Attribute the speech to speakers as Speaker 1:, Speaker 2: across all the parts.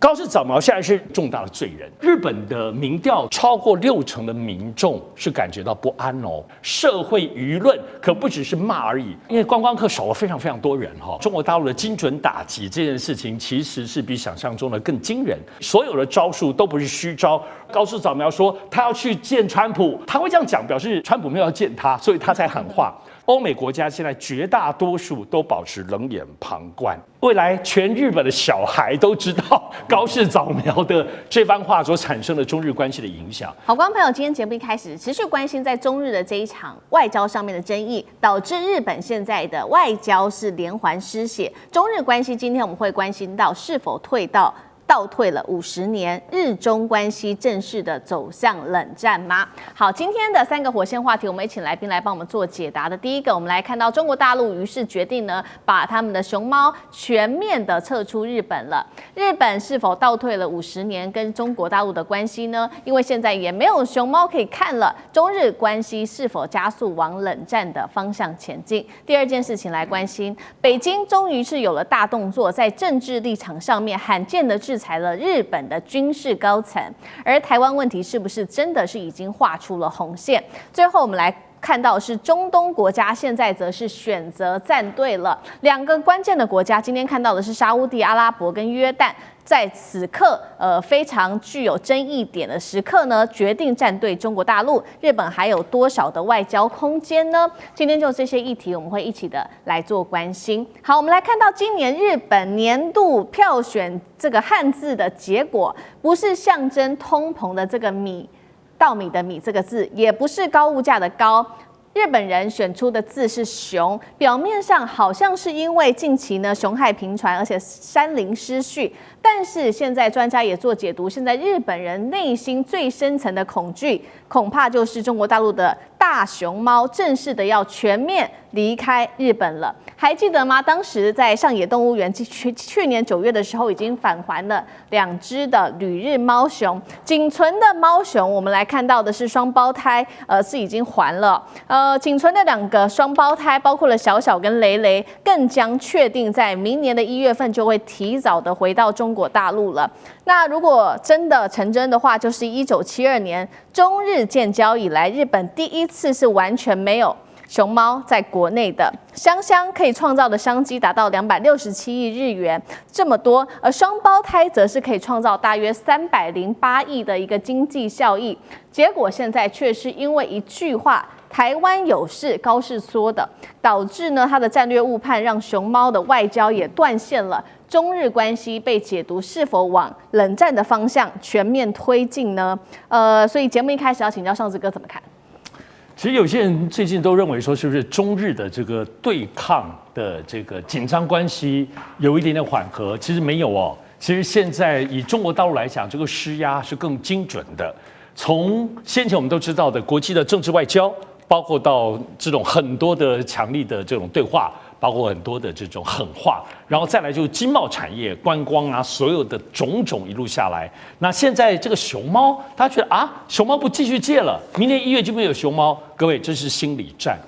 Speaker 1: 高市早苗现在是重大的罪人。日本的民调超过60%的民众是感觉到不安哦，社会舆论可不只是骂而已，因为观光客少了非常多人哈。中国大陆的精准打击这件事情其实是比想象中的更惊人，所有的招数都不是虚招。高市早苗说他要去见川普，他会这样讲，表示川普没有要见他，所以他才喊话。欧美国家现在绝大多数都保持冷眼旁观，未来全日本的小孩都知道高市早苗的这番话所产生的中日关系的影响。
Speaker 2: 好，观众朋友，今天节目一开始持续关心在中日的这一场外交上面的争议，导致日本现在的外交是连环失血。中日关系今天我们会关心到是否倒退了50年，日中关系正式的走向冷战吗？好，今天的3个火线话题，我们也请来宾来帮我们做解答的。第一个，我们来看到中国大陆于是决定呢，把他们的熊猫全面的撤出日本了。日本是否倒退了50年跟中国大陆的关系呢？因为现在也没有熊猫可以看了，中日关系是否加速往冷战的方向前进？第二件事情来关心，北京终于是有了大动作，在政治立场上面罕见的制裁了日本的军事高层，而台湾问题是不是真的是已经画出了红线？最后我们来看到是中东国家现在则是选择站队了，2个关键的国家，今天看到的是沙烏地阿拉伯跟约旦。在此刻，非常具有争议点的时刻呢，决定站队中国大陆。日本还有多少的外交空间呢？今天就这些议题，我们会一起的来做关心。好，我们来看到今年日本年度票选这个汉字的结果，不是象征通膨的这个稻米的米这个字，也不是高物价的高。日本人选出的字是熊，表面上好像是因为近期呢熊害频传，而且山林失序。但是现在专家也做解读，现在日本人内心最深层的恐惧，恐怕就是中国大陆的大熊猫正式的要全面离开日本了。还记得吗？当时在上野动物园去年9月的时候，已经返还了2只的旅日猫熊，仅存的猫熊，我们来看到的是双胞胎，是已经还了。仅存的2个双胞胎，包括了小小跟雷雷，更将确定在明年的1月份就会提早的回到中国大陆了。那如果真的成真的话，就是1972年中日建交以来，日本第一次是完全没有熊猫在国内的。香香可以创造的商机达到267亿日元，这么多，而双胞胎则是可以创造大约308亿的一个经济效益。结果现在却是因为一句话，台湾有事，高市说的，导致呢他的战略误判，让熊猫的外交也断线了。中日关系被解读是否往冷战的方向全面推进呢？所以节目一开始要请教尚志哥怎么看？
Speaker 1: 其实有些人最近都认为说，是不是中日的这个对抗的这个紧张关系有一点点缓和？其实没有哦。其实现在以中国大陆来讲，这个施压是更精准的。从先前我们都知道的国际的政治外交，包括到这种很多的强力的这种对话，包括很多的这种狠话，然后再来就是经贸产业、观光啊，所有的种种一路下来。那现在这个熊猫，他觉得啊，熊猫不继续借了，明年1月就没有熊猫。各位，这是心理战。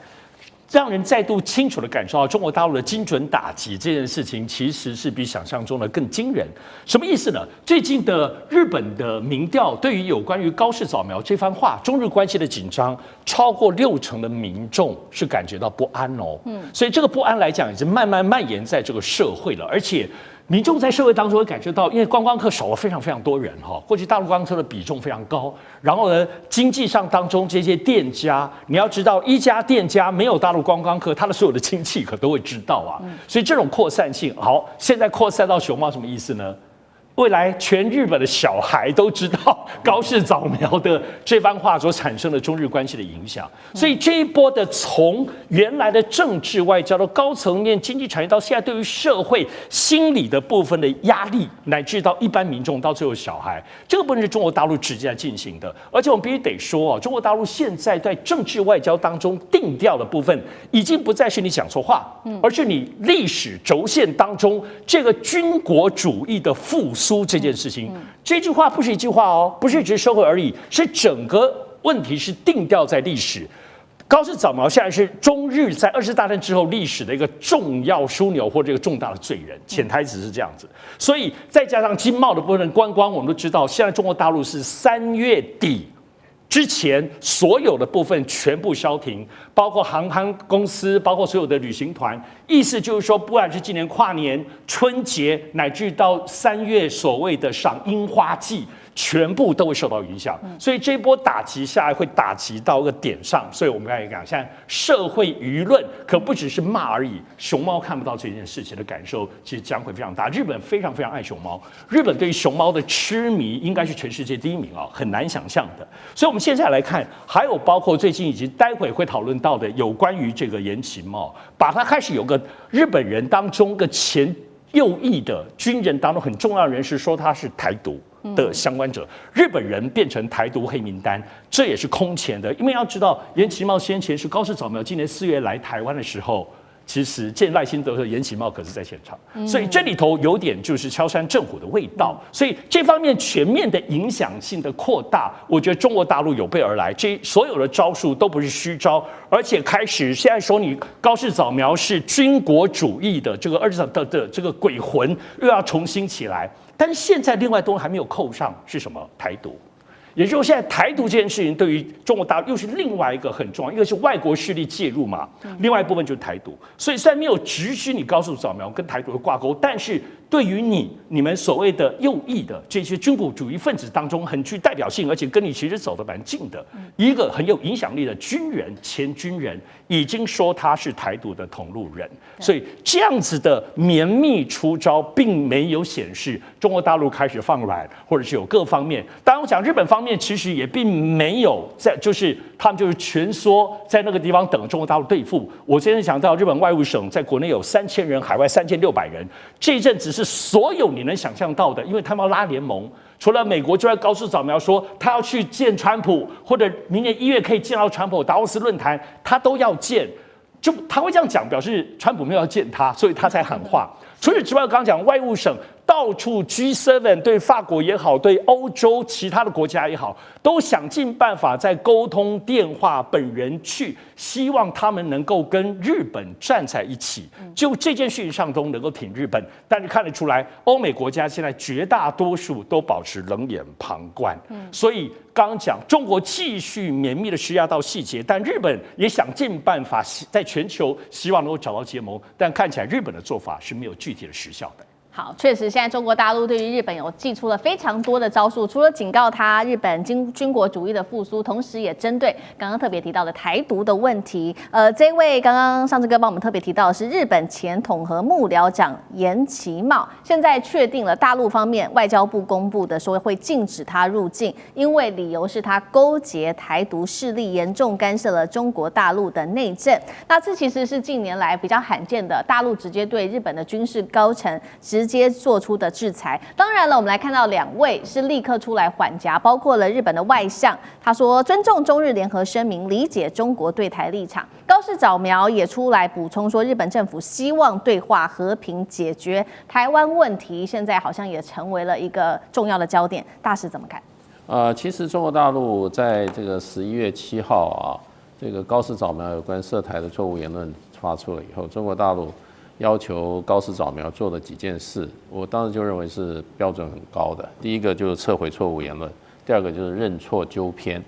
Speaker 1: 让人再度清楚地感受到中国大陆的精准打击这件事情，其实是比想象中的更惊人。什么意思呢？最近的日本的民调对于有关于高市早苗这番话，中日关系的紧张，超过60%的民众是感觉到不安哦。所以这个不安来讲，已经慢慢蔓延在这个社会了，而且。民众在社会当中会感觉到，因为观光客少了非常多人哈，过去大陆观光客的比重非常高，然后呢，经济上当中这些店家，你要知道，一家店家没有大陆观光客，他的所有的亲戚可都会知道啊，所以这种扩散性，好，现在扩散到熊猫什么意思呢？未来全日本的小孩都知道高市早苗的这番话所产生的中日关系的影响，所以这一波的从原来的政治外交到高层面经济产业，到现在对于社会心理的部分的压力，乃至到一般民众到最后小孩，这个部分是中国大陆直接在进行的。而且我们必须得说中国大陆现在在政治外交当中定调的部分，已经不再是你讲错话，而是你历史轴线当中这个军国主义的复苏这件事情，这句话不是一句话哦，不是只是社会而已，是整个问题是定调在历史。高市早苗现在是中日在2次大战之后历史的一个重要枢纽或者一个重大的罪人，潜台词是这样子。所以再加上经贸的部分观光，我们都知道，现在中国大陆是3月底之前所有的部分全部消停，包括航空公司，包括所有的旅行团。意思就是说，不管是今年跨年、春节，乃至到3月所谓的赏樱花季，全部都会受到影响。所以这一波打击下来，会打击到一个点上。所以我们刚才讲，现在社会舆论可不只是骂而已。熊猫看不到这件事情的感受，其实将会非常大。日本非常非常爱熊猫，日本对于熊猫的痴迷应该是全世界第1名啊，很难想象的。所以我们现在来看，还有包括最近以及待会会讨论到的有关于这个言情嘛，把它开始有个日本人当中个前右翼的军人当中很重要的人士说他是台独的相关者，日本人变成台独黑名单，这也是空前的。因为要知道，岩崎茂先前是高市早苗今年4月来台湾的时候，其实见赖清德和岩崎茂可是在现场，所以这里头有点就是敲山震虎的味道。所以这方面全面的影响性的扩大，我觉得中国大陆有备而来，这所有的招数都不是虚招，而且开始现在说你高市早苗是军国主义的这个2次的这个鬼魂又要重新起来，但是现在另外东西还没有扣上是什么？台独。也就是说，现在台独这件事情对于中国大陆又是另外一个很重要，一个是外国势力介入嘛，另外一部分就是台独。所以虽然没有直指你高市早苗跟台独的挂钩，但是对于你们所谓的右翼的这些军国主义分子当中，很具代表性，而且跟你其实走得蛮近的一个很有影响力的军人，前军人已经说他是台独的同路人。所以这样子的绵密出招，并没有显示中国大陆开始放软，或者是有各方面。当然，我讲日本方面其实也并没有在，就是他们就是蜷缩在那个地方等中国大陆对付。我今天想到日本外务省在国内有3000人，海外3600人，这一阵子是所有你能想象到的，因为他们要拉联盟。除了美国之外，高市早苗说他要去见川普，或者明年1月可以见到川普，达沃斯论坛他都要见。就他会这样讲，表示川普没有要见他，所以他才喊话。除此之外，我刚刚讲外务省到处 G7 对法国也好，对欧洲其他的国家也好，都想尽办法在沟通电话本人去，希望他们能够跟日本站在一起，就这件事情上都能够挺日本。但是看得出来，欧美国家现在绝大多数都保持冷眼旁观。所以刚刚讲中国继续绵密的施压到细节，但日本也想尽办法在全球希望能够找到结盟，但看起来日本的做法是没有具体的实效的。
Speaker 2: 好，确实，现在中国大陆对于日本有祭出了非常多的招数，除了警告他日本军国主义的复苏，同时也针对刚刚特别提到的台独的问题。这位刚刚上次哥帮我们特别提到的是日本前统合幕僚长岩崎茂，现在确定了大陆方面外交部公布的说会禁止他入境，因为理由是他勾结台独势力，严重干涉了中国大陆的内政。那这其实是近年来比较罕见的，大陆直接对日本的军事高层直接做出的制裁。当然了，我们来看到2位是立刻出来缓颊，包括了日本的外相，他说尊重中日联合声明，理解中国对台立场。高市早苗也出来补充说，日本政府希望对话和平解决台湾问题，现在好像也成为了一个重要的焦点。大使怎么看？
Speaker 3: 其实中国大陆在这个11月7号啊，这个高市早苗有关涉台的错误言论发出了以后，中国大陆要求高市早苗做的几件事，我当时就认为是标准很高的。第一个就是撤回错误言论，第二个就是认错纠偏。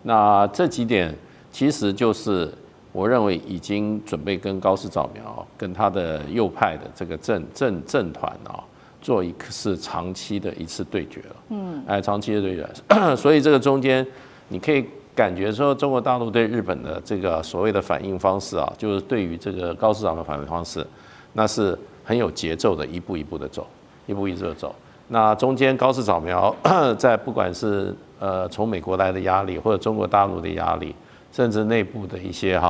Speaker 3: 那这几点其实就是我认为已经准备跟高市早苗跟他的右派的这个政团啊，做一次长期的一次对决了。长期的对决，所以这个中间你可以感觉说，中国大陆对日本的这个所谓的反应方式啊，就是对于这个高市早苗的反应方式，那是很有节奏的，一步一步的走，一步一步的走。那中间高市早苗在不管是从美国来的压力，或者中国大陆的压力，甚至内部的一些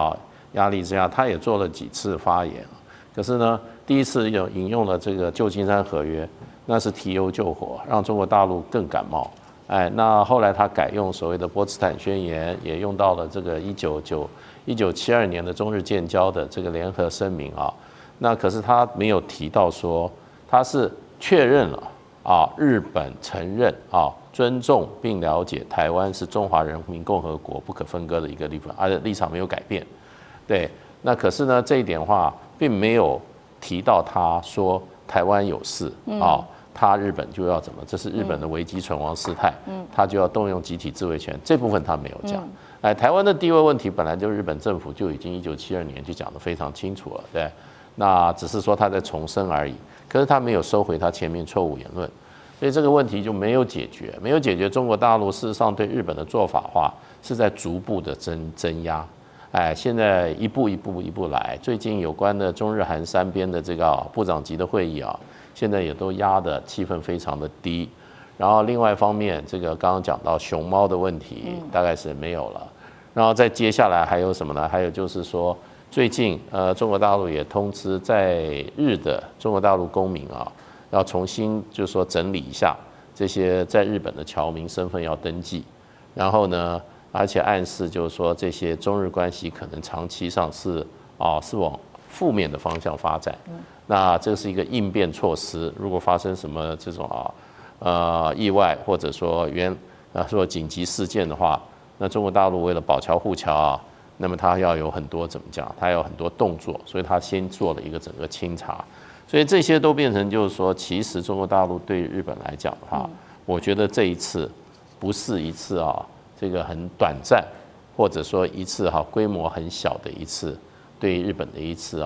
Speaker 3: 压力之下，他也做了几次发言。可是呢，第一次引用了这个旧金山合约，那是提油救火，让中国大陆更感冒。那后来他改用所谓的波茨坦宣言，也用到了这个1972年的中日建交的这个联合声明啊。那可是他没有提到说，他是确认了日本承认尊重并了解台湾是中华人民共和国不可分割的一个地方，而且立场没有改变。对，那可是呢，这一点的话，并没有提到他说台湾有事啊，他日本就要怎么，这是日本的危机存亡事态，他就要动用集体自卫权，这部分他没有讲。台湾的地位问题本来就日本政府就已经1972年就讲得非常清楚了，对，那只是说他在重申而已，可是他没有收回他前面错误言论，所以这个问题就没有解决，没有解决。中国大陆事实上对日本的做法话是在逐步的增压。现在一步来，最近有关的中日韩三边的这个部长级的会议啊，现在也都压的气氛非常的低。然后另外一方面，这个刚刚讲到熊猫的问题，大概是没有了。然后再接下来还有什么呢？还有就是说，最近中国大陆也通知在日的中国大陆公民啊，要重新就是说整理一下这些在日本的侨民身份要登记，然后呢，而且暗示就是说这些中日关系可能长期上是往负面的方向发展。那这是一个应变措施，如果发生什么这种意外或者说说紧急事件的话，那中国大陆为了保侨护侨那么它要有很多怎么讲？它有很多动作，所以它先做了一个整个清查，所以这些都变成就是说，其实中国大陆对日本来讲的话，我觉得这一次不是一次这个很短暂，或者说一次规模很小的一次对日本的一次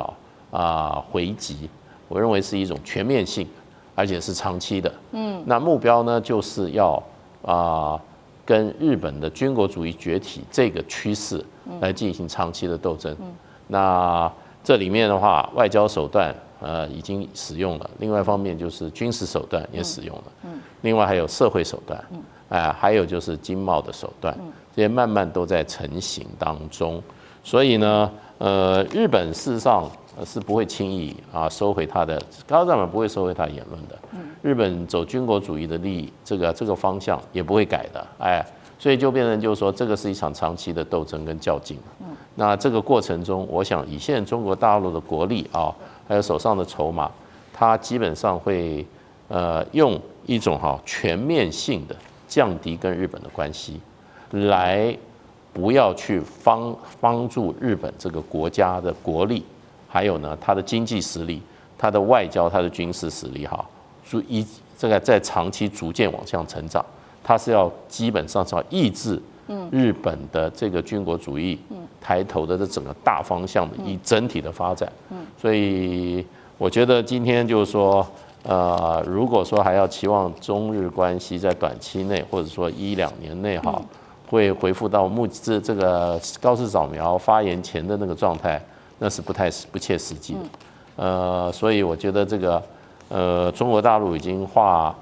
Speaker 3: 回击，我认为是一种全面性，而且是长期的。那目标呢就是要跟日本的军国主义崛起这个趋势来进行长期的斗争。那这里面的话，外交手段已经使用了，另外一方面就是军事手段也使用了，另外还有社会手段，还有就是经贸的手段，这些慢慢都在成型当中。所以呢，日本事实上是不会轻易收回他的高市长不会收回他的言论的。日本走军国主义的利益这个方向也不会改的，所以就变成就是说，这个是一场长期的斗争跟较劲。那这个过程中，我想以现在中国大陆的国力还有手上的筹码，它基本上会用一种全面性的降低跟日本的关系，来不要去帮助日本这个国家的国力，还有呢它的经济实力、它的外交、它的军事实力这个在长期逐渐往上成长，它是要基本上是要抑制日本的这个军国主义抬头的这整个大方向的以整体的发展。所以我觉得今天就是说，如果说还要期望中日关系在短期内或者说1-2年内会恢复到这个高市早苗发言前的那个状态，那是不切实际的。所以我觉得这个中国大陆已经化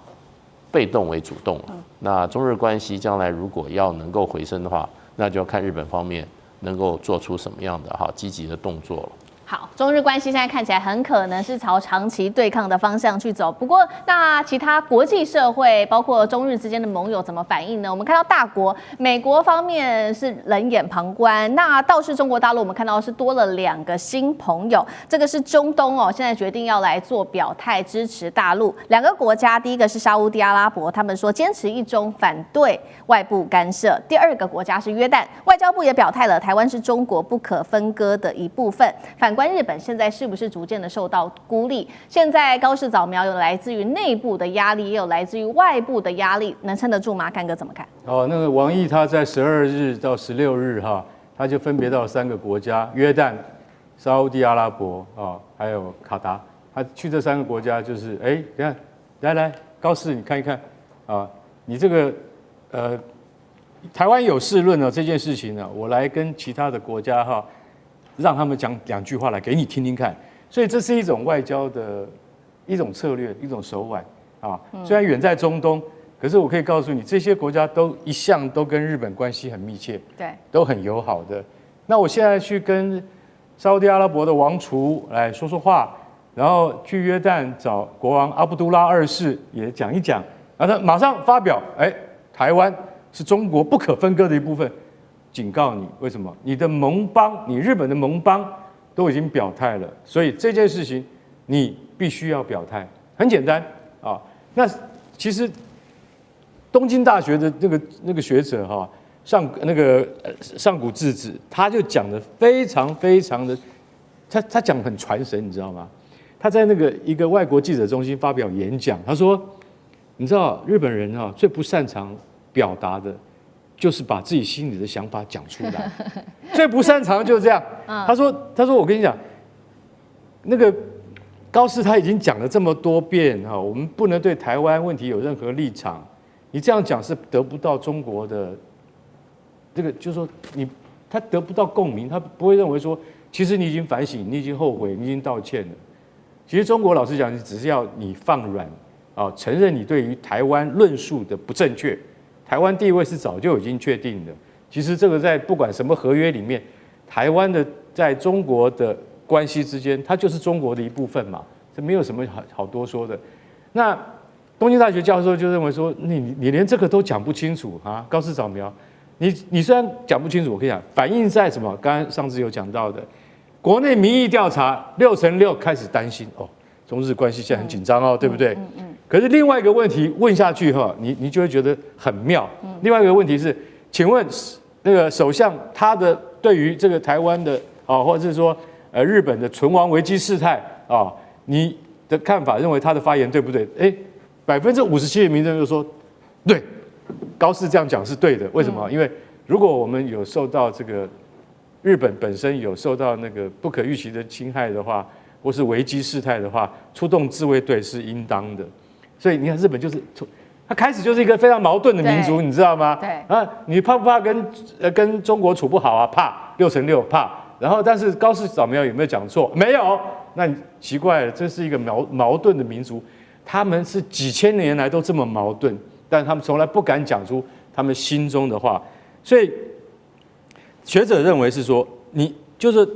Speaker 3: 被动为主动了。那中日关系将来如果要能够回升的话，那就要看日本方面能够做出什么样的积极的动作了。
Speaker 2: 好，中日关系现在看起来很可能是朝长期对抗的方向去走。不过，那其他国际社会，包括中日之间的盟友怎么反应呢？我们看到大国美国方面是冷眼旁观，那倒是中国大陆，我们看到是多了2个新朋友。这个是中东现在决定要来做表态支持大陆。2个国家，第一个是沙烏地阿拉伯，他们说坚持一中，反对外部干涉。第2个国家是约旦，外交部也表态了，台湾是中国不可分割的一部分。反观日本现在是不是逐渐的受到孤立？现在高市早苗有来自于内部的压力，也有来自于外部的压力，能撑得住吗？干哥怎么看？
Speaker 4: 那个王毅他在12日到16日他就分别到3个国家：约旦、沙烏地阿拉伯还有卡达。他去这3个国家就是等下来高市你看一看你这个台湾有事论这件事情呢，我来跟其他的国家让他们讲2句话来给你听听看，所以这是一种外交的一种策略，一种手腕虽然远在中东，可是我可以告诉你，这些国家一向都跟日本关系很密切，
Speaker 2: 对，
Speaker 4: 都很友好的。那我现在去跟沙烏地阿拉伯的王储来说说话，然后去约旦找国王阿卜杜拉2世也讲一讲，然后他马上发表，台湾是中国不可分割的一部分。警告你，为什么？你的盟邦，你日本的盟邦都已经表态了，所以这件事情你必须要表态，很简单那其实东京大学的那个学者哈，上古智子，他就讲的非常非常的，他讲很传神，你知道吗？他在一个外国记者中心发表演讲，他说，你知道日本人最不擅长表达的，就是把自己心里的想法讲出来，最不擅长就是这样。他说我跟你讲，那个高士他已经讲了这么多遍哈，我们不能对台湾问题有任何立场。你这样讲是得不到中国的这个，就是说他得不到共鸣，他不会认为说，其实你已经反省，你已经后悔，你已经道歉了。其实中国老实讲，只是要你放软啊，承认你对于台湾论述的不正确。台湾地位是早就已经确定的。其实这个在不管什么合约里面，台湾的在中国的关系之间，它就是中国的一部分嘛，这没有什么好多说的。那东京大学教授就认为说，你连这个都讲不清楚啊，高市早苗，你虽然讲不清楚，我跟你讲，反映在什么？刚刚上次有讲到的，国内民意调查6成6开始担心哦，中日关系现在很紧张哦，对不对？可是另外一个问题问下去哈，你就会觉得很妙。另外一个问题是，请问那个首相他的对于这个台湾的啊，或者是说日本的存亡危机事态啊，你的看法认为他的发言对不对？57%的民众就说对，高市这样讲是对的。为什么？因为如果我们有受到这个日本本身有受到那个不可预期的侵害的话，或是危机事态的话，出动自卫队是应当的。所以你看，日本就是他开始就是一个非常矛盾的民族，你知道吗？
Speaker 2: 对
Speaker 4: 啊，你怕不怕跟中国处不好啊？怕，6成6怕。然后，但是高市早苗有没有讲错？没有。那你奇怪了，这是一个矛盾的民族，他们是几千年来都这么矛盾，但他们从来不敢讲出他们心中的话。所以学者认为是说，你就是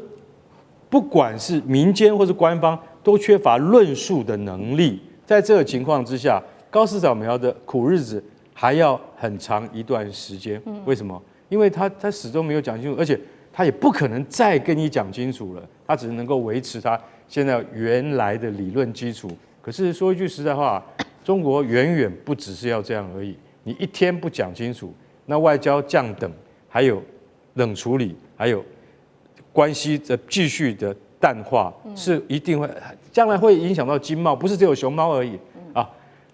Speaker 4: 不管是民间或是官方，都缺乏论述的能力。在这个情况之下，高市早苗的苦日子还要很长一段时间。为什么？因为他始终没有讲清楚，而且他也不可能再跟你讲清楚了，他只能够维持他现在原来的理论基础。可是说一句实在话，中国远远不只是要这样而已。你一天不讲清楚，那外交降等，还有冷处理，还有关系的继续的淡化，是一定会将来会影响到经贸，不是只有熊猫而已啊。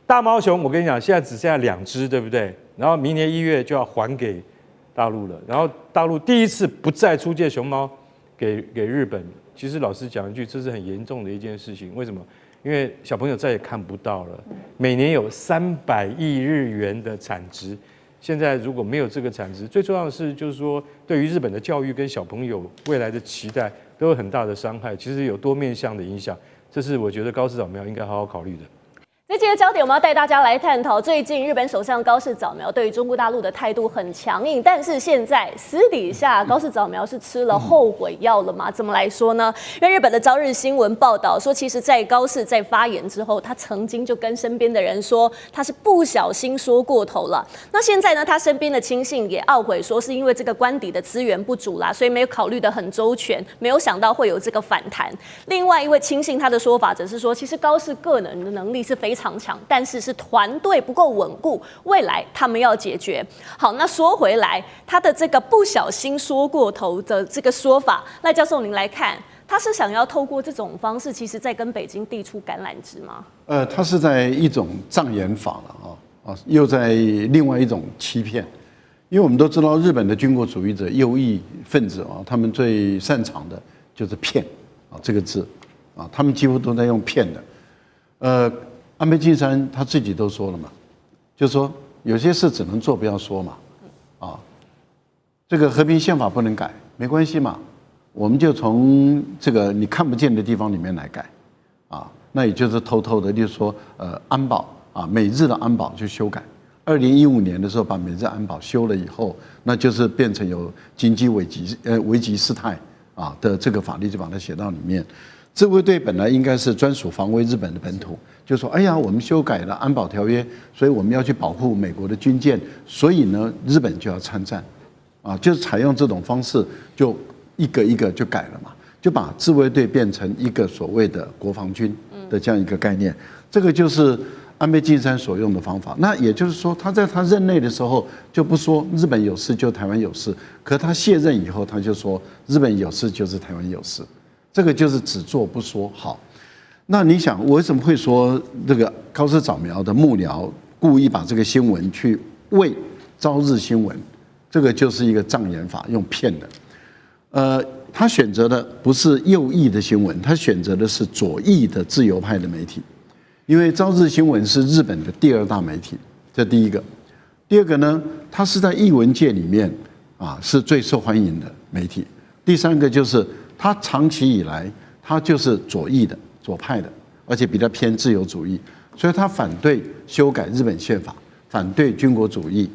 Speaker 4: 大猫熊，我跟你讲，现在只剩下2只，对不对？然后明年1月就要还给大陆了，然后大陆第一次不再出借熊猫给日本。其实老实讲一句，这是很严重的一件事情。为什么？因为小朋友再也看不到了。每年有300亿日元的产值，现在如果没有这个产值，最重要的是就是说，对于日本的教育跟小朋友未来的期待都有很大的伤害。其实有多面向的影响，这是我觉得高市早苗应该好好考虑的。
Speaker 5: 这节的焦点，我们要带大家来探讨最近日本首相高市早苗对于中国大陆的态度很强硬，但是现在私底下高市早苗是吃了后悔药了吗？怎么来说呢？因为日本的朝日新闻报道说，其实在高市在发言之后，他曾经就跟身边的人说他是不小心说过头了。那现在呢，他身边的亲信也懊悔说，是因为这个官邸的资源不足啦，所以没有考虑得很周全，没有想到会有这个反弹。另外一位亲信他的说法则是说，其实高市个人的能力是非常强，但是是团队不够稳固，未来他们要解决。好，那说回来，他的这个不小心说过头的这个说法，赖教授您来看，他是想要透过这种方式，其实在跟北京递出橄榄枝吗？
Speaker 6: 他是在一种障眼法了啊，又在另外一种欺骗。因为我们都知道，日本的军国主义者、右翼分子啊，他们最擅长的就是骗啊这个字啊，他们几乎都在用骗的。安倍晋三他自己都说了嘛，就是说有些事只能做不要说嘛，啊，这个和平宪法不能改，没关系嘛，我们就从这个你看不见的地方里面来改，啊，那也就是偷偷的，就是说安保啊，美日的安保去修改。2015年的时候把美日安保修了以后，那就是变成有经济危机事态啊的这个法律就把它写到里面。自卫队本来应该是专属防卫日本的本土，就说哎呀，我们修改了安保条约，所以我们要去保护美国的军舰，所以呢，日本就要参战，啊，就是采用这种方式，就一个一个就改了嘛，就把自卫队变成一个所谓的国防军的这样一个概念。这个就是安倍晋三所用的方法。那也就是说，他在他任内的时候就不说日本有事就台湾有事，可他卸任以后他就说日本有事就是台湾有事，这个就是只做不说。好，那你想我为什么会说这个高市早苗的幕僚故意把这个新闻去为朝日新闻，这个就是一个障眼法，用骗的。他选择的不是右翼的新闻，他选择的是左翼的自由派的媒体。因为朝日新闻是日本的第2大媒体，这第一个。第二个呢，它是在艺文界里面是最受欢迎的媒体。第三个就是它长期以来它就是左翼的左派的，而且比较偏自由主义，所以它反对修改日本宪法，反对军国主义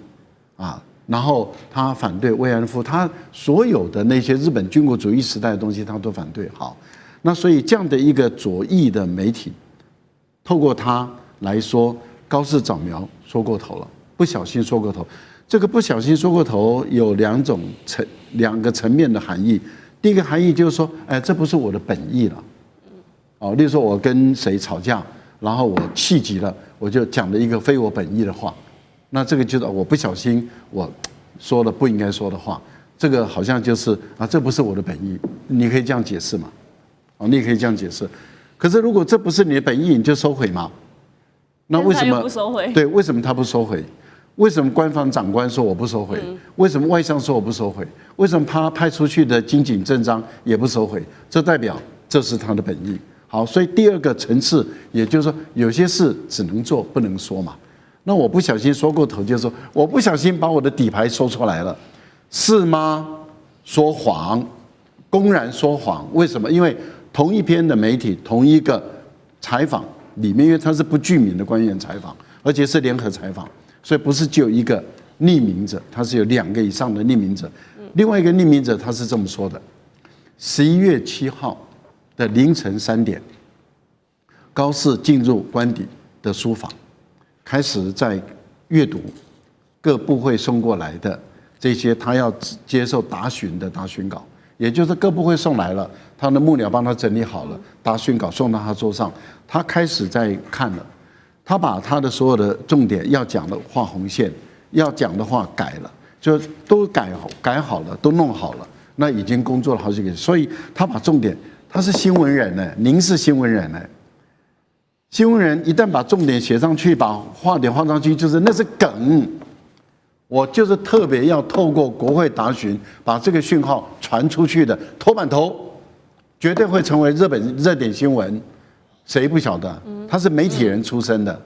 Speaker 6: 然后他反对慰安妇，他所有的那些日本军国主义时代的东西他都反对。好，那所以这样的一个左翼的媒体，透过他来说高市早苗说过头了，不小心说过头。这个不小心说过头有两个层面的含义。第一个含义就是说，这不是我的本意了。例如说我跟谁吵架，然后我气急了，我就讲了一个非我本意的话。那这个就是我不小心我说了不应该说的话，这个好像就是这不是我的本意，你可以这样解释嘛？你也可以这样解释。可是如果这不是你的本意，你就收回嘛？那为什么
Speaker 5: 不收回？
Speaker 6: 对，为什么他不收回？为什么官方长官说我不收回？为什么外相说我不收回？为什么他派出去的金井正章也不收回？这代表这是他的本意。好，所以第二个层次，也就是说有些事只能做不能说嘛。那我不小心说过头，就是说我不小心把我的底牌说出来了，是吗？说谎，公然说谎。为什么？因为同一篇的媒体，同一个采访里面，因为它是不具名的官员采访，而且是联合采访，所以不是只有一个匿名者，它是有2个以上的匿名者。另外一个匿名者他是这么说的：11月7号的凌晨3点，高市进入官邸的书房。开始在阅读各部会送过来的这些他要接受答询的答询稿，也就是各部会送来了，他的幕僚帮他整理好了答询稿送到他桌上，他开始在看了，他把他的所有的重点要讲的画红线，要讲的话改了，就都改好了，都弄好了，那已经工作了好几个月，所以他把重点，他是新闻人呢，您是新闻人呢。新闻人一旦把重点写上去，把话点放上去，就是那是梗。我就是特别要透过国会答询，把这个讯号传出去的头版头，绝对会成为日本热点新闻。谁不晓得？他是媒体人出身的，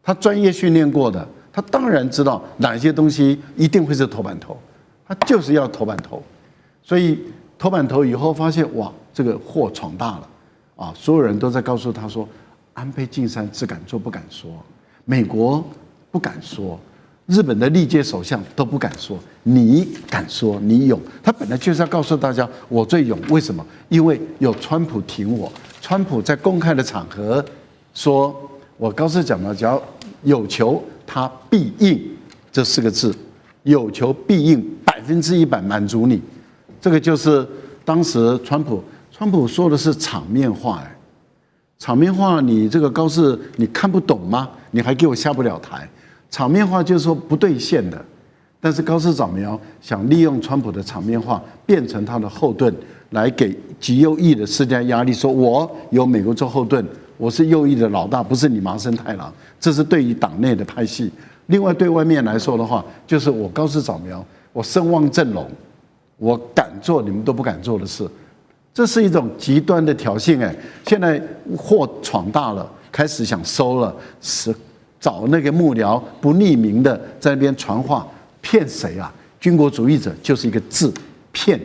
Speaker 6: 他专业训练过的，他当然知道哪些东西一定会是头版头，他就是要头版头。所以头版头以后发现，哇，这个祸闯大了所有人都在告诉他说。安倍晋三只敢做不敢说，美国不敢说，日本的历届首相都不敢说，你敢说，你勇。他本来就是要告诉大家，我最勇。为什么？因为有川普挺我，川普在公开的场合说，我高市早苗只要有求，他必应这4个字，有求必应，100%满足你。这个就是当时川普说的是场面话场面话，你这个高市你看不懂吗？你还给我下不了台。场面话就是说不兑现的，但是高市早苗想利用川普的场面话，变成他的后盾，来给极右翼的施加压力，说我有美国做后盾，我是右翼的老大，不是你麻生太郎。这是对于党内的派系。另外对外面来说的话，就是我高市早苗，我声望振聋，我敢做你们都不敢做的事。这是一种极端的挑衅现在祸闯大了，开始想收了，是找那个幕僚不匿名的在那边传话，骗谁啊？军国主义者就是一个字，骗。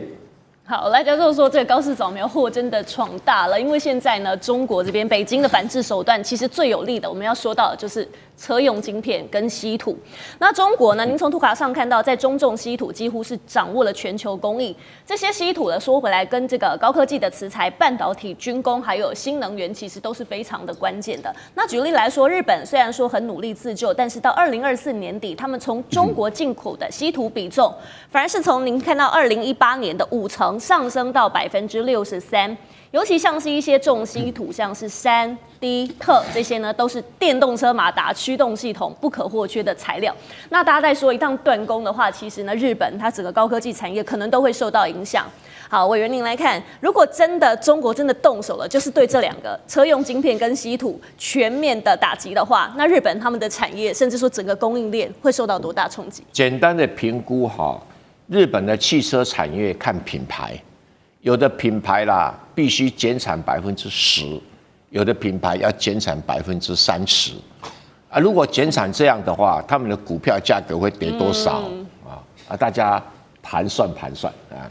Speaker 5: 好，赖教授说这个高市早苗祸真的闯大了，因为现在呢，中国这边北京的反制手段其实最有力的，我们要说到的就是车用晶片跟稀土。那中国呢，您从图卡上看到，在中重稀土几乎是掌握了全球供应。这些稀土呢，说回来跟这个高科技的磁材、半导体、军工还有新能源，其实都是非常的关键的。那举例来说，日本虽然说很努力自救，但是到2024年底，他们从中国进口的稀土比重，反而是从您看到2018年的5成。黄上升到63%。尤其像是一些重稀土，像是山、低、特这些呢，都是电动车马达驱动系统不可或缺的材料。那大家在说一趟断供的话，其实呢，日本它整个高科技产业可能都会受到影响。好，委员您来看，如果真的中国真的动手了，就是对这2个车用晶片跟稀土全面的打击的话，那日本他们的产业甚至说整个供应链会受到多大冲击？
Speaker 7: 简单的评估哈，日本的汽车产业看品牌。有的品牌啦，必须减产10%，有的品牌要减产30%，啊，如果减产这样的话，他们的股票价格会跌多少啊？大家盘算啊。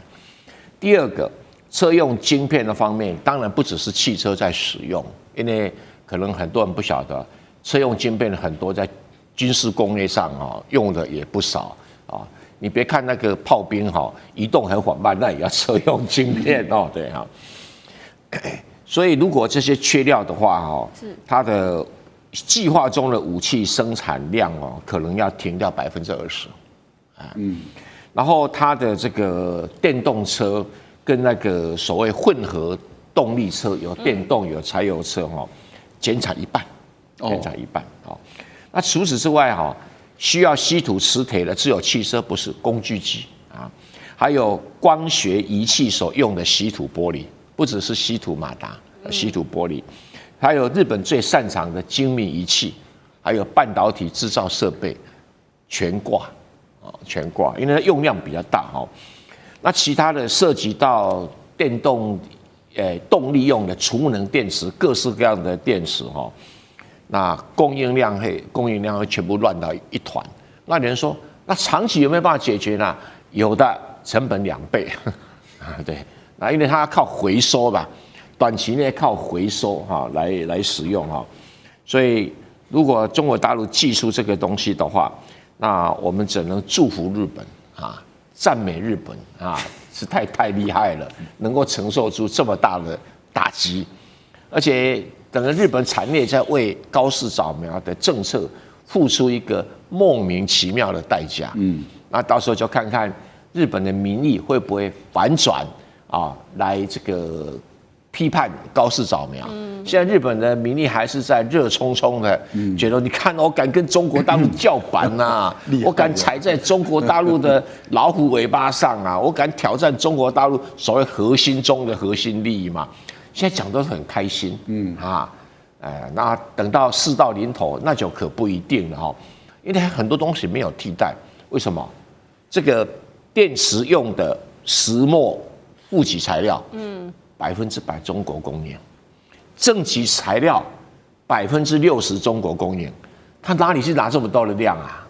Speaker 7: 第二个，车用晶片的方面，当然不只是汽车在使用，因为可能很多人不晓得，车用晶片很多在军事工业上用的也不少啊。你别看那个炮兵移动很缓慢，那也要车用晶片对哈。所以如果这些缺料的话它的计划中的武器生产量可能要停掉20%然后它的这个电动车跟那个所谓混合动力车，有电动有柴油车减产1半，那除此之外需要稀土磁铁的只有汽车，不是工具机啊，还有光学仪器所用的稀土玻璃，不只是稀土马达，稀土玻璃，还有日本最擅长的精密仪器，还有半导体制造设备，全挂，因为它用量比较大那其他的涉及到电动动力用的储能电池，各式各样的电池那供应量会全部乱到一团。那有人说，那长期有没有办法解决呢？有的，成本2倍对，那因为它要靠回收吧，短期内靠回收来使用所以如果中国大陆技术这个东西的话，那我们只能祝福日本赞美日本是太厉害了，能够承受住这么大的打击，而且。整个日本产业在为高市早苗的政策付出一个莫名其妙的代价。那到时候就看看日本的民意会不会反转来这个批判高市早苗。现在日本的民意还是在热冲冲的，觉得你看我敢跟中国大陆叫板我敢踩在中国大陆的老虎尾巴上我敢挑战中国大陆所谓核心中的核心利益嘛。现在讲都是很开心，那等到事到临头，那就可不一定了因为很多东西没有替代。为什么？这个电池用的石墨负极材料，100%中国供应，正极材料60%中国供应，它哪里是拿这么多的量啊？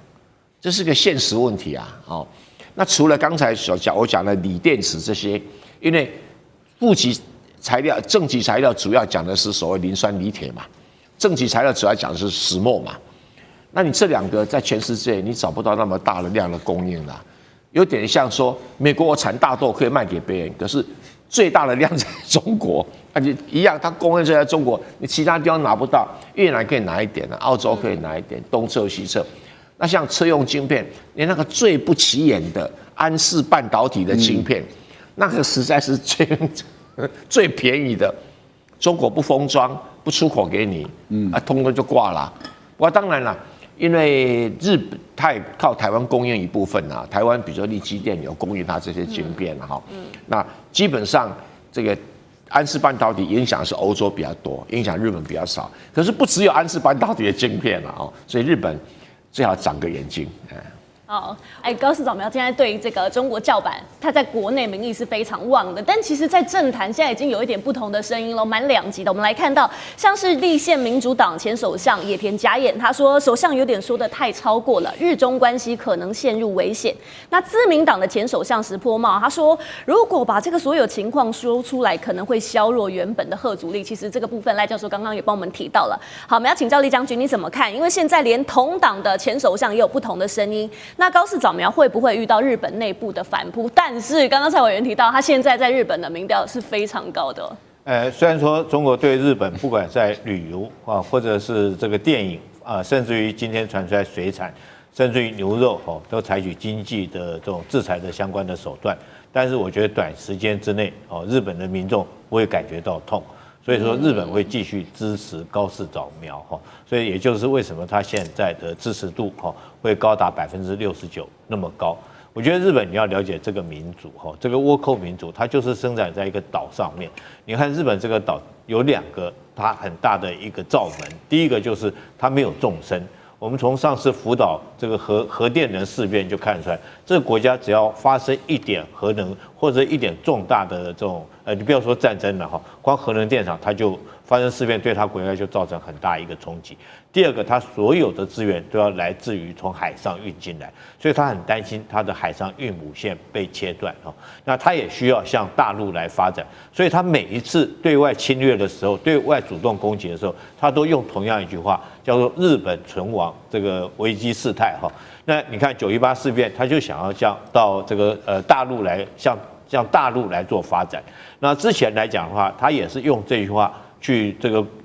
Speaker 7: 这是个现实问题那除了刚才我讲的锂电池这些，因为负极材料、正极材料主要讲的是所谓磷酸锂铁嘛，正极材料主要讲的是石墨嘛。那你这2个在全世界你找不到那么大的量的供应了，有点像说美国我产大豆可以卖给别人，可是最大的量在中国，你一样，它供应在中国，你其他地方拿不到，越南可以拿一点澳洲可以拿一点，东侧西侧。那像车用晶片，连那个最不起眼的安氏半导体的晶片，那个实在是最便宜的，中国不封装不出口给你，通通就挂了。不过当然了，因为日本它也靠台湾供应一部分台湾比如说力积电有供应它这些晶片那基本上这个安氏半导体影响是欧洲比较多，影响日本比较少。可是不只有安氏半导体的晶片所以日本最好长个眼睛。
Speaker 5: 好，高市早苗现在对于这个中国叫板，他在国内民意是非常旺的，但其实，在政坛现在已经有一点不同的声音了，蛮两极的。我们来看到，像是立宪民主党前首相野田佳彦，他说首相有点说的太超过了，日中关系可能陷入危险。那自民党的前首相石破茂，他说如果把这个所有情况说出来，可能会削弱原本的贺阻力。其实这个部分赖教授刚刚也帮我们提到了。好，我们要请教厉将军你怎么看？因为现在连同党的前首相也有不同的声音。那高市早苗会不会遇到日本内部的反扑？但是刚刚蔡委员提到，他现在在日本的民调是非常高的。
Speaker 8: 虽然说中国对日本不管在旅游或者是这个电影甚至于今天传出来水产，甚至于牛肉都采取经济的这种制裁的相关的手段，但是我觉得短时间之内日本的民众不会感觉到痛。所以说日本会继续支持高市早苗所以也就是为什么他现在的支持度会高达69%那么高。我觉得日本你要了解这个民族这个倭寇民族，它就是生长在一个岛上面。你看日本这个岛有2个它很大的一个罩门，第一个就是它没有纵深。我们从上次福岛这个核电能事变就看出来，这个国家只要发生一点核能或者一点重大的这种你不要说战争了光核能电厂它就发生事变，对它国家就造成很大一个冲击。第二个，它所有的资源都要来自于从海上运进来，所以他很担心它的海上运母线被切断那他也需要向大陆来发展，所以他每一次对外侵略的时候，对外主动攻击的时候，他都用同样一句话，叫做日本存亡这个危机事态那你看918事变，他就想要到这个大陆来向大陆来做发展。那之前来讲的话，他也是用这句话去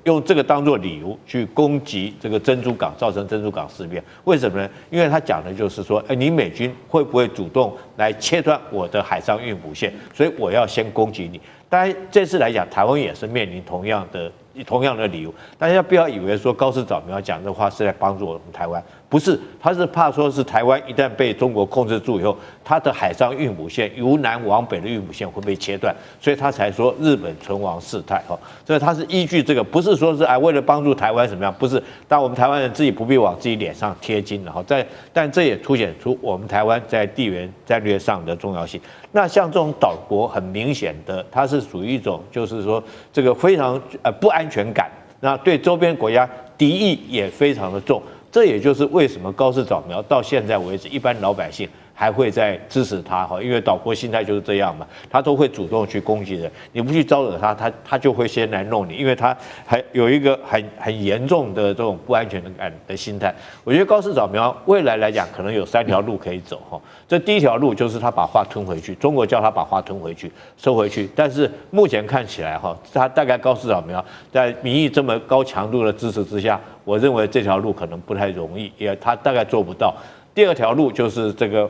Speaker 8: 用这个当作理由去攻击这个珍珠港，造成珍珠港事变。为什么呢？因为他讲的就是说，你美军会不会主动来切断我的海上运补线？所以我要先攻击你。当然这次来讲，台湾也是面临同样的理由。大家不要以为说高市早苗讲这话是在帮助我们台湾，不是，他是怕说是台湾一旦被中国控制住以后，它的海上运补线由南往北的运补线会被切断，所以他才说日本存亡事态所以他是依据这个，不是说是为了帮助台湾怎么样，不是。但我们台湾人自己不必往自己脸上贴金了但这也凸显出我们台湾在地缘战略上的重要性。那像这种岛国，很明显的，它是属于一种就是说这个非常不安全感，那对周边国家敌意也非常的重。这也就是为什么高市早苗到现在为止，一般老百姓还会在支持他因为岛国心态就是这样嘛，他都会主动去攻击人，你不去招惹他就会先来弄你，因为他还有一个很严重的这种不安全感的心态。我觉得高市早苗未来来讲，可能有3条路可以走这第一条路就是他把话吞回去，中国叫他把话吞回去，收回去。但是目前看起来他大概高市早苗在民意这么高强度的支持之下，我认为这条路可能不太容易，他大概做不到。第2条路就是这个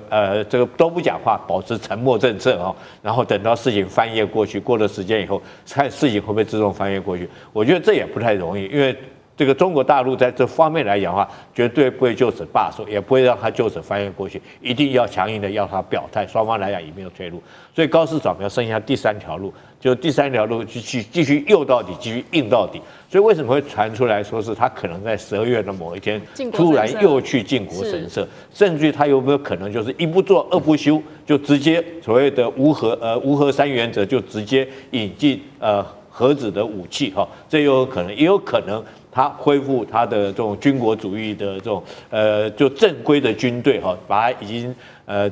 Speaker 8: 都不讲话，保持沉默政策然后等到事情翻页过去，过了时间以后，看事情会不会自动翻页过去。我觉得这也不太容易，因为这个中国大陆在这方面来讲的话，绝对不会就此罢手，也不会让他就此翻页过去，一定要强硬的要他表态，双方来讲也没有退路。所以高市早苗剩下第3条路，就第3条路继续诱到底，继续硬到底。所以为什么会传出来说是他可能在12月的某一天突然又去靖国神社，甚至于他有没有可能就是一不做二不休，就直接所谓的无核3原则就直接引进核子的武器这有可能，也有可能他恢复他的这种军国主义的这种就正规的军队把它已经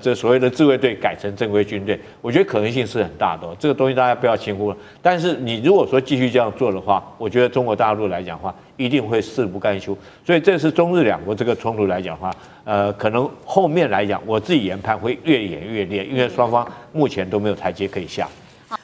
Speaker 8: 这所谓的自卫队改成正规军队，我觉得可能性是很大的这个东西大家不要轻忽了。但是你如果说继续这样做的话，我觉得中国大陆来讲的话，一定会誓不甘休。所以这是中日两国这个冲突来讲的话，可能后面来讲，我自己研判会越演越烈，因为双方目前都没有台阶可以下。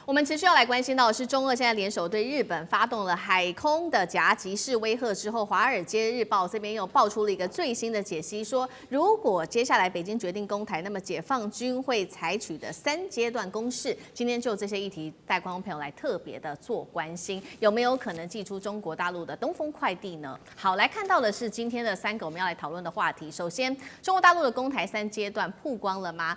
Speaker 2: 我们持续要来关心到的是，中俄现在联手对日本发动了海空的夹击式威吓之后，《华尔街日报》这边又爆出了一个最新的解析，说如果接下来北京决定攻台，那么解放军会采取的3阶段攻势。今天就这些议题带观众朋友来特别的做关心，有没有可能祭出中国大陆的东风快递呢？好，来看到的是今天的3个我们要来讨论的话题。首先，中国大陆的攻台3阶段曝光了吗？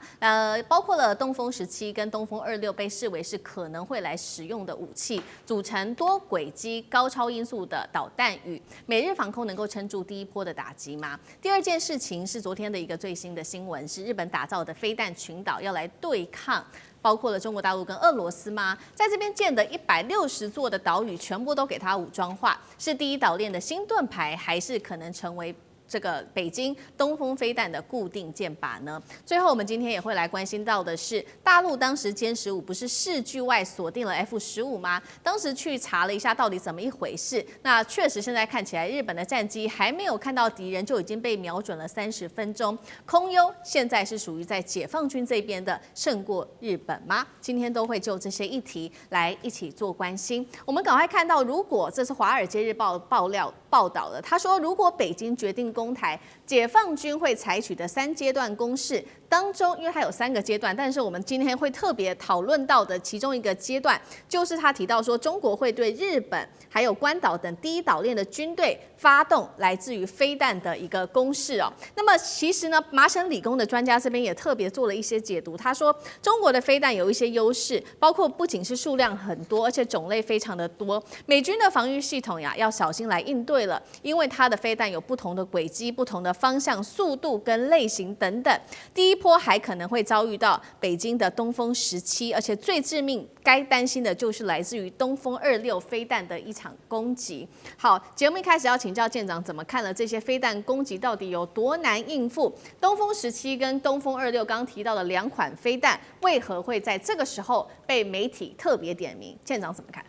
Speaker 2: 包括了东风17跟东风26被视为是可能会来使用的武器，组成多轨机高超音速的导弹羽。美日防空能够撑住第一波的打击吗？第2件事情是昨天的一个最新的新闻，是日本打造的飞弹群岛要来对抗包括了中国大陆跟俄罗斯吗？在这边建的160座的岛屿全部都给它武装化，是第一岛链的新盾牌，还是可能成为这个北京东风飞弹的固定箭靶呢？最后，我们今天也会来关心到的是，大陆当时歼15不是视距外锁定了 F-15吗？当时去查了一下，到底怎么一回事？那确实现在看起来，日本的战机还没有看到敌人，就已经被瞄准了30分钟。空优现在是属于在解放军这边的胜过日本吗？今天都会就这些议题来一起做关心。我们赶快看到，如果这是《华尔街日报》爆料报道了。他说，如果北京决定攻台，解放军会采取的3阶段攻势当中，因为它有3个阶段，但是我们今天会特别讨论到的其中一个阶段，就是他提到说，中国会对日本还有关岛等第一岛链的军队发动来自于飞弹的一个攻势哦。那么其实呢，麻省理工的专家这边也特别做了一些解读，他说中国的飞弹有一些优势，包括不仅是数量很多，而且种类非常的多。美军的防御系统呀，要小心来应对了，因为它的飞弹有不同的轨迹、不同的方向、速度跟类型等等。第一波还可能会遭遇到北京的东风17，而且最致命、该担心的就是来自于东风26飞弹的一场攻击。好，节目一开始要请教舰长怎么看了这些飞弹攻击到底有多难应付？东风17跟东风26刚刚提到的2款飞弹，为何会在这个时候被媒体特别点名？舰长怎么看？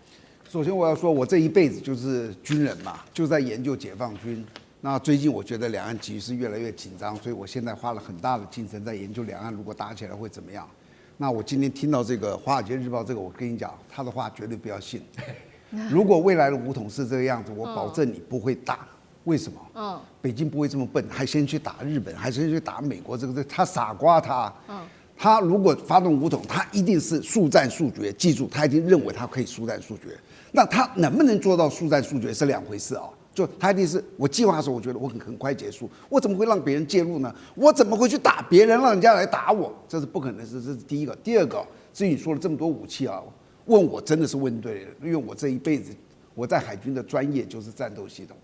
Speaker 9: 首先我要说，我这一辈子就是军人嘛，就在研究解放军。那最近我觉得两岸局势越来越紧张，所以我现在花了很大的精神在研究两岸如果打起来会怎么样。那我今天听到这个《华尔街日报》这个，我跟你讲，他的话绝对不要信。如果未来的武统是这个样子，我保证你不会打。为什么？北京不会这么笨，还先去打日本，还先去打美国，这个他傻瓜他。他如果发动武统，他一定是速战速决。记住，他已经认为他可以速战速决。那他能不能做到速战速决是2回事啊。就他一定是我计划的时候，我觉得我很快结束，我怎么会让别人介入呢？我怎么会去打别人，让人家来打我？这是不可能的事，这是第一个。第二个，至于你说了这么多武器啊，问我真的是问对了，因为我这一辈子我在海军的专业就是战斗系统。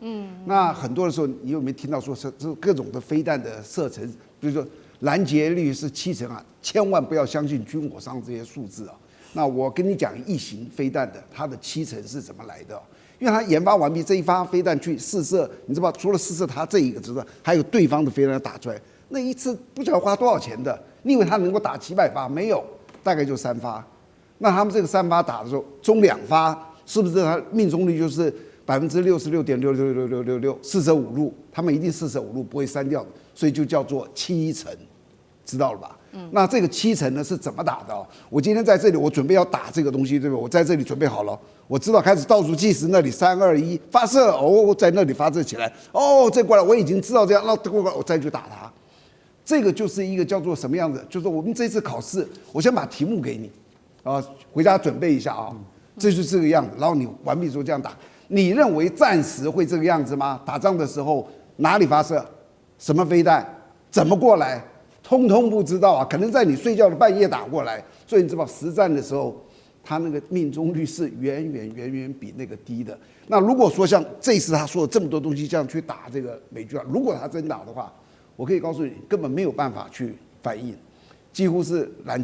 Speaker 9: 那很多的时候，你有没有听到说这各种的飞弹的射程，比如说拦截率是70%啊，千万不要相信军火商这些数字啊。那我跟你讲，异型飞弹的它的70%是怎么来的？因为它研发完毕，这一发飞弹去试射，你知道吧？除了试射它这一个之外，还有对方的飞弹打出来，那一次不晓得花多少钱的。你以为它能够打700发？没有，大概就3发。那他们这个3发打的时候，中2发是不是它命中率就是66.6666666，四舍五入，他们一定四舍五入不会删掉的，所以就叫做7成，知道了吧？那这个7成呢是怎么打的？我今天在这里，我准备要打这个东西，对吧？我在这里准备好了，我知道开始倒数计时，那里3、2、1发射，哦，在那里发射起来，哦，再过来，我已经知道这样，那过来我再去打它。这个就是一个叫做什么样子？就是我们这次考试，我先把题目给你，回家准备一下啊，这就是这个样子，然后你完毕之后这样打。你认为暂时会这个样子吗？打仗的时候哪里发射，什么飞弹，怎么过来？通通不知道啊，可能在你睡觉的半夜打过来，所以你知道实战的时候，他那个命中率是远远比那个低的。那如果说像这次他说的这么多东西这样去打这个美军啊，如果他真打的话，我可以告诉你，根本没有办法去反应，几乎是拦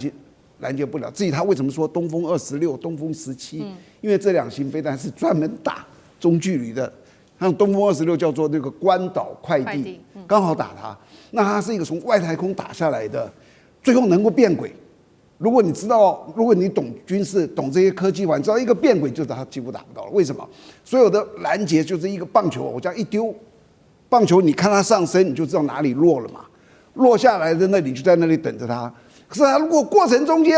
Speaker 9: 截不了。至于他为什么说东风26、东风17，因为这2型飞弹是专门打中距离的。像东风26叫做那个关岛快递，刚好打它。那它是一个从外太空打下来的，最后能够变轨。如果你知道，如果你懂军事、懂这些科技，你知道一个变轨就是它几乎打不到了。为什么？所有的拦截就是一个棒球，我这样一丢，棒球你看它上升，你就知道哪里落了嘛。落下来的那里就在那里等着它。可是它如果过程中间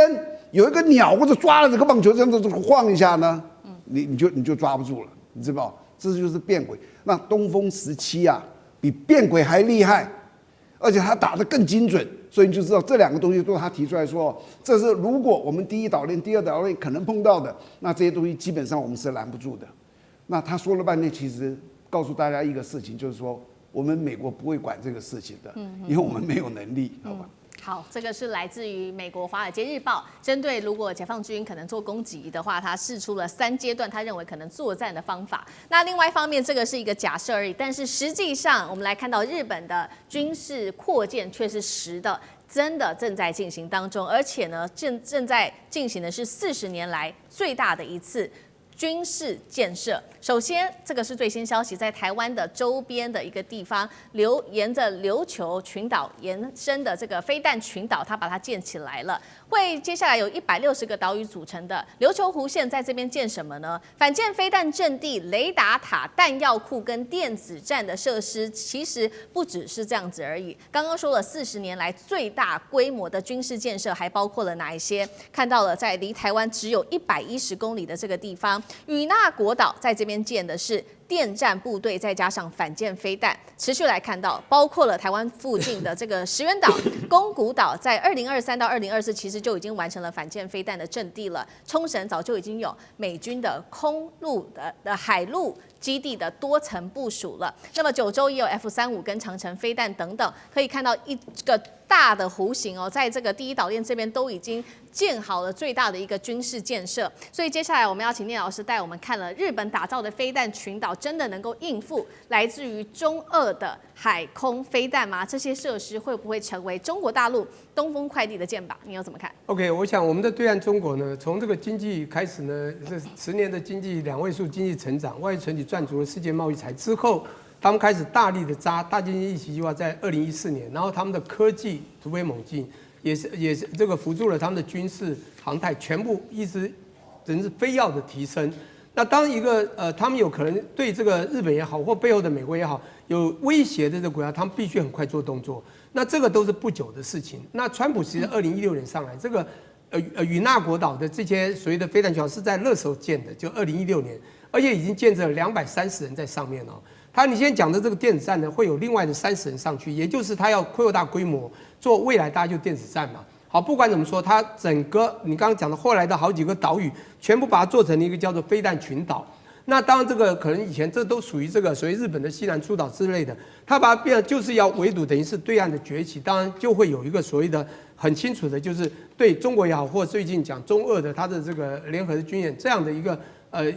Speaker 9: 有一个鸟或者抓了这个棒球这样子晃一下呢，你就抓不住了，你知道？这就是变轨。那东风17啊，比变轨还厉害，而且它打得更精准，所以你就知道这2个东西都是他提出来说，这是如果我们第一岛链、第二岛链可能碰到的，那这些东西基本上我们是拦不住的。那他说了半天，其实告诉大家一个事情，就是说我们美国不会管这个事情的，因为我们没有能力，好吧？
Speaker 2: 好，这个是来自于美国《华尔街日报》，针对如果解放军可能做攻击的话，他释出了3阶段，他认为可能作战的方法。那另外一方面，这个是一个假设而已，但是实际上我们来看到日本的军事扩建却是实的。真的正在进行当中，而且呢，正在进行的是40年来最大的一次军事建设。首先，这个是最新消息，在台湾的周边的一个地方，沿着琉球群岛延伸的这个飞弹群岛，它把它建起来了。会接下来有160个岛屿组成的琉球湖线在这边建什么呢？反舰飞弹阵地、雷达塔、弹药库跟电子战的设施，其实不只是这样子而已。刚刚说了40年来最大规模的军事建设，还包括了哪一些？看到了，在离台湾只有110公里的这个地方，与那国岛在这边建的是电战部队，再加上反舰飞弹，持续来看到，包括了台湾附近的这个石垣岛、宫古岛，在2023到2024其实就已经完成了反舰飞弹的阵地了。冲绳早就已经有美军的空陆的海陆基地的多层部署了。那么九州也有 F-35跟长程飞弹等等，可以看到一个大的弧形哦，在这个第一岛链这边都已经建好了最大的一个军事建设。所以接下来我们要请聂老师带我们看了日本打造的飞弹群岛，真的能够应付来自于中俄的海空飞弹吗？这些设施会不会成为中国大陆东风快递的箭靶？你又怎么看
Speaker 10: ？OK， 我想我们的对岸中国呢，从这个经济开始呢，这10年的经济2位数经济成长，外存体赚足了世界贸易财之后，他们开始大力的扎大经济一体计划，在2014年，然后他们的科技突飞猛进，也是这个辅助了他们的军事航太，全部一直真是非要的提升。那当一个他们有可能对这个日本也好，或背后的美国也好有威胁的这个国家，他们必须很快做动作。那这个都是不久的事情。那川普其实2016年上来，这个与那国岛的这些所谓的飞弹群岛是在勒索建的，就2016年，而且已经建设了230人在上面哦。你现在讲的这个电子战呢，会有另外的30人上去，也就是他要扩大规模做未来大家就电子战嘛。好，不管怎么说，它整个你刚刚讲的后来的好几个岛屿，全部把它做成了一个叫做飞弹群岛。那当然，这个可能以前这都属于这个所谓日本的西南诸岛之类的，它把它变成就是要围堵，等于是对岸的崛起。当然就会有一个所谓的很清楚的，就是对中国也好，或最近讲中俄的它的这个联合的军演这样的一个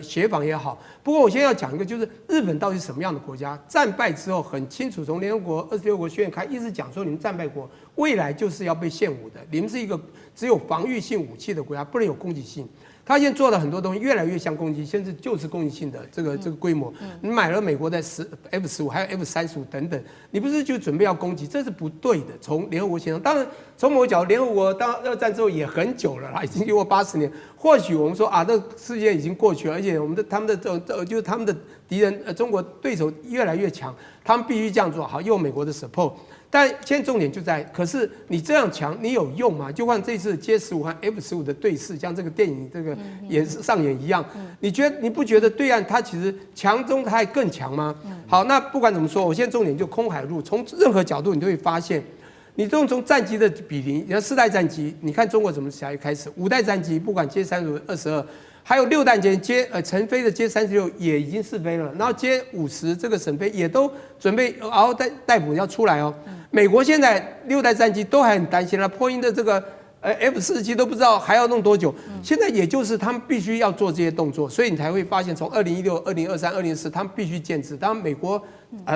Speaker 10: 协防也好。不过我现在要讲一个，就是日本到底是什么样的国家？战败之后很清楚，从联合国26国宣言开一直讲说，你们战败国未来就是要被献武的，你们是一个只有防御性武器的国家，不能有攻击性。他现在做了很多东西，越来越像攻击，甚至就是攻击性的这个规模。你买了美国的F-15，还有 F-35等等，你不是就准备要攻击？这是不对的。从联合国协商，当然从某个角度，联合国当2战之后也很久了啦，已经经过80年。或许我们说啊，这世界已经过去了，而且他们的就是他们的敌人，中国对手越来越强，他们必须这样做好，用美国的 support。但现在重点就在，可是你这样强，你有用吗？就像这次J-15和 F-15的对峙，像这个电影这个上演一样，你不觉得对岸它其实强中它还更强吗？好，那不管怎么说，我现在重点就空海陆，从任何角度你都会发现，你从战机的比例，你看4代战机，你看中国怎么开始，5代战机不管J-35、22。还有6代成飞的歼36也已经试飞了，然后歼50这个审飞也都准备嗷嗷待哺要出来哦。美国现在6代战机都还很担心了，波音的这个F-47都不知道还要弄多久。现在也就是他们必须要做这些动作，所以你才会发现从2016、2023、2024他们必须建制。当然美国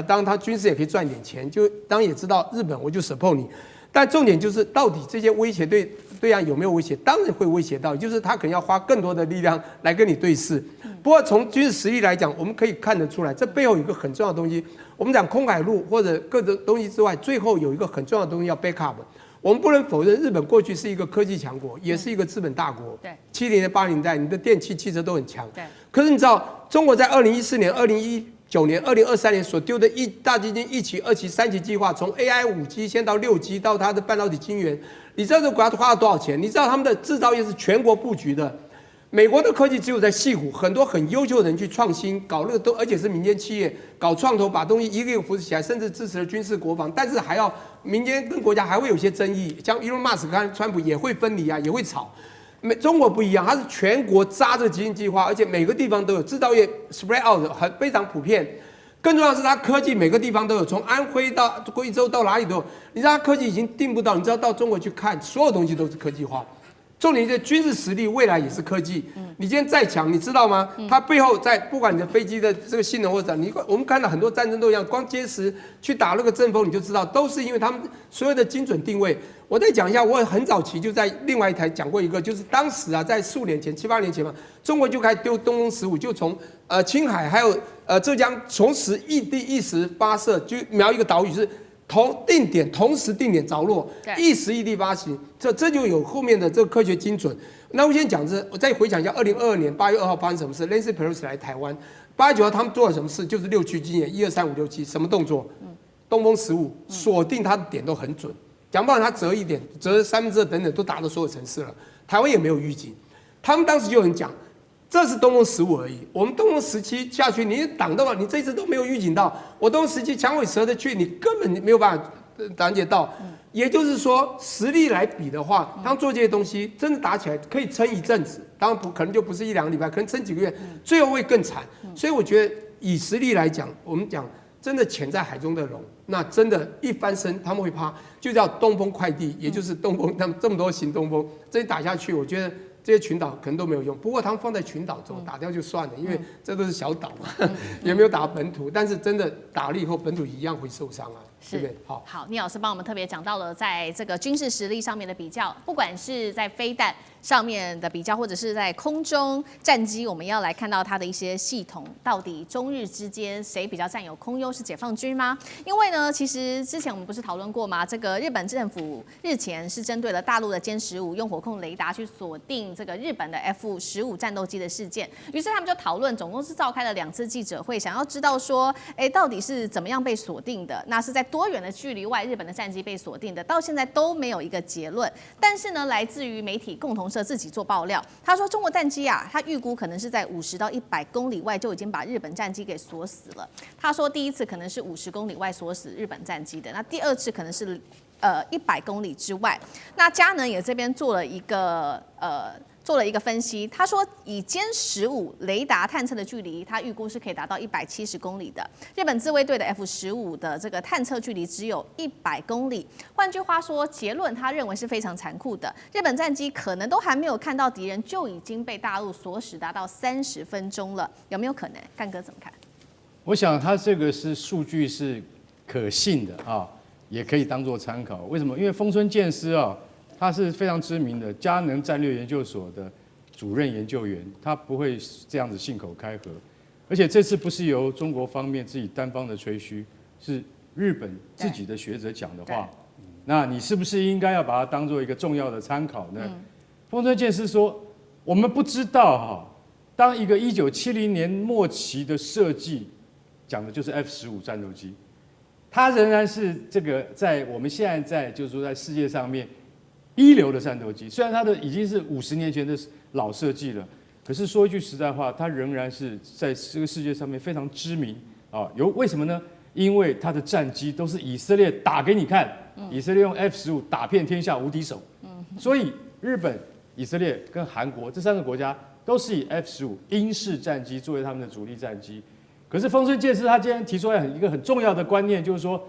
Speaker 10: 当然他军事也可以赚点钱，就当然也知道日本我就 support 你。但重点就是到底这些威胁对岸有没有威胁？当然会威胁到，就是他可能要花更多的力量来跟你对峙。不过从军事实力来讲，我们可以看得出来，这背后有一个很重要的东西。我们讲空海陆或者各种东西之外，最后有一个很重要的东西要 back up。我们不能否认，日本过去是一个科技强国，也是一个资本大国。
Speaker 2: 对
Speaker 10: ，70年代、80年代，你的电器、汽车都很强。
Speaker 2: 对。
Speaker 10: 可是你知道，中国在2014年、2019年、2023年所丢的大基金1期、2期、3期计划，从 AI 5G 先到6G，到它的半导体晶圆，你知道这个国家花了多少钱？你知道他们的制造业是全国布局的。美国的科技只有在矽谷，很多很优秀的人去创新，搞那个都，而且是民间企业搞创投，把东西一个一个扶持起来，甚至支持了军事国防。但是还要民间跟国家还会有些争议，像 Elon Musk 跟川普也会分离啊，也会吵。中国不一样，它是全国扎这个基金计划，而且每个地方都有制造业 spread out 非常普遍。更重要的是，它科技每个地方都有，从安徽到贵州到哪里都有。你知道它科技已经定不到，你知道到中国去看，所有东西都是科技化。重点是军事实力，未来也是科技。你今天再强，你知道吗？它背后在不管你的飞机的这个性能或者我们看到很多战争都一样，光歼10去打那个阵风，你就知道都是因为他们所有的精准定位。我再讲一下，我很早期就在另外一台讲过一个，就是当时啊，在数年前7、8年前嘛，中国就开始丢东风15，就从青海还有浙江同时一地一时发射，就瞄一个岛屿是。同时定点着落，一时一地发行，这就有后面的这个科学精准。那我先讲我再回想一下，2022年8月2号发生什么事 ？Nancy Pelosi 来台湾，8月9号他们做了什么事？就是6区经验，1、2、3、5、6、7，什么动作？东风15锁定它的点都很准，讲不好它折一点，折2/3等等都达到所有城市了。台湾也没有预警，他们当时就很讲。这是东风15而已。我们东风17下去，你挡到了，你这次都没有预警到。我东风17枪尾蛇的去，你根本没有办法拦截到。也就是说，实力来比的话，他们做这些东西真的打起来可以撑一阵子，当然可能就不是1、2个礼拜，可能撑几个月，最后会更惨。所以我觉得以实力来讲，我们讲真的潜在海中的龙，那真的一翻身他们会怕，就叫东风快递，也就是东风他们这么多型东风，这一打下去，我觉得这些群岛可能都没有用。不过他们放在群岛中打掉就算了，因为这都是小岛嘛，也没有打本土。但是真的打了以后，本土一样会受伤啊。对不对？
Speaker 2: 好，聂老师帮我们特别讲到了在这个军事实力上面的比较，不管是在飞弹上面的比较，或者是在空中战机，我们要来看到它的一些系统，到底中日之间谁比较占有空优？是解放军吗？因为呢，其实之前我们不是讨论过吗？这个日本政府日前是针对了大陆的歼15用火控雷达去锁定这个日本的 F-15战斗机的事件，于是他们就讨论，总共是召开了2次记者会，想要知道说，到底是怎么样被锁定的？那是在多远的距离外日本的战机被锁定的？到现在都没有一个结论。但是呢，来自于媒体共同社自己做爆料，他说中国战机啊，他预估可能是在50到100公里外就已经把日本战机给锁死了。他说第一次可能是50公里外锁死日本战机的，那第2次可能是100公里之外。那佳能也这边做了一个分析，他说以歼15雷达探测的距离，他预估是可以达到170公里的。日本自卫队的 F-15的这个探测距离只有100公里。换句话说，结论他认为是非常残酷的。日本战机可能都还没有看到敌人，就已经被大陆锁死达到30分钟了，有没有可能？干哥怎么看？
Speaker 4: 我想他这个是数据是可信的啊，也可以当做参考。为什么？因为丰村健司啊。他是非常知名的佳能战略研究所的主任研究员，他不会这样子信口开河，而且这次不是由中国方面自己单方的吹嘘，是日本自己的学者讲的话，那你是不是应该要把它当做一个重要的参考呢？丰村健司说，我们不知道哈，当一个1970年末期的设计，讲的就是 F-15战斗机，它仍然是这个在我们现在就是说在世界上面。一流的战斗机，虽然它的已经是50年前的老设计了，可是说一句实在话，它仍然是在这个世界上面非常知名啊。为什么呢？因为它的战机都是以色列打给你看，以色列用 F-15打遍天下无敌手，所以日本、以色列跟韩国这3个国家都是以 F-15英式战机作为他们的主力战机。可是丰村健司他今天提出来一个很重要的观念，就是说，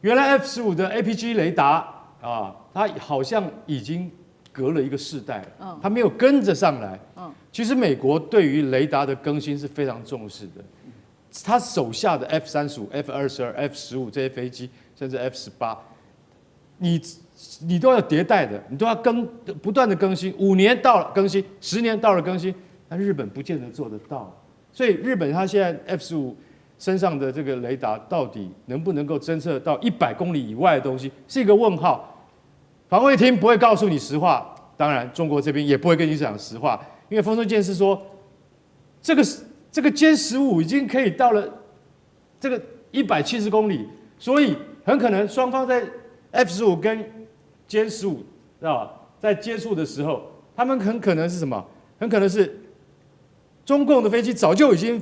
Speaker 4: 原来 F-15的 APG 雷达。它好像已经隔了一个世代了，它没有跟着上来。其实美国对于雷达的更新是非常重视的，他手下的 F-35、F-22、F-15这些飞机，甚至 F-18，你都要迭代的，你都要不断的更新，5年到了更新，10年到了更新，但日本不见得做得到。所以日本它现在 F-15身上的这个雷达到底能不能够侦测到100公里以外的东西，是一个问号。防卫厅不会告诉你实话，当然中国这边也不会跟你讲实话，因为丰村健司说，这个歼15已经可以到了这个170公里，所以很可能双方在 F-15跟歼15在接触的时候，他们很可能是什么？很可能是中共的飞机早就已经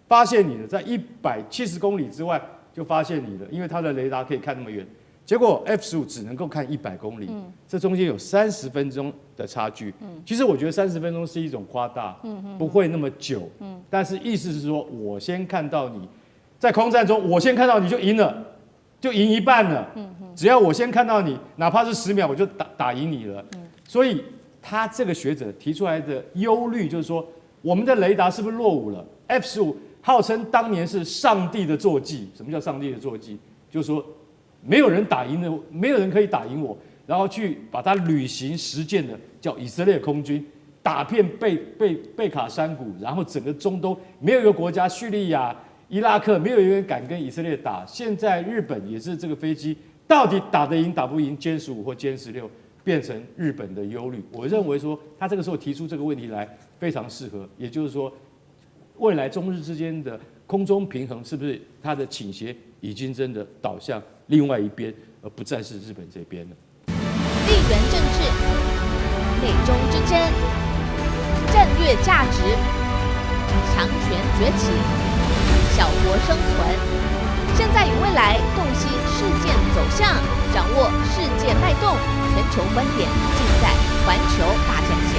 Speaker 4: 发现你了，在170公里之外就发现你了，因为它的雷达可以看那么远。结果 F-15只能够看100公里，这中间有30分钟的差距。其实我觉得30分钟是一种夸大，不会那么久。但是意思是说，我先看到你，在空战中我先看到你就赢了，就赢一半了。只要我先看到你，哪怕是10秒，我就打赢你了。所以他这个学者提出来的忧虑就是说，我们的雷达是不是落伍了 ？F-15号称当年是上帝的坐骑，什么叫上帝的坐骑？就是说。没有人打赢的，没有人可以打赢我，然后去把它履行实践的，叫以色列空军打遍贝卡山谷，然后整个中东没有一个国家，叙利亚、伊拉克没有一个人敢跟以色列打。现在日本也是这个飞机到底打得赢打不赢歼15或歼16，变成日本的忧虑。我认为说他这个时候提出这个问题来非常适合，也就是说，未来中日之间的空中平衡是不是它的倾斜已经真的导向另外一边，而不再是日本这边了。
Speaker 11: 地缘政治、美中之争、战略
Speaker 2: 略价值，强权崛起，小国生存。现在与未来，洞悉事件走向，掌握世界脉动，全球观点尽在环球大战线。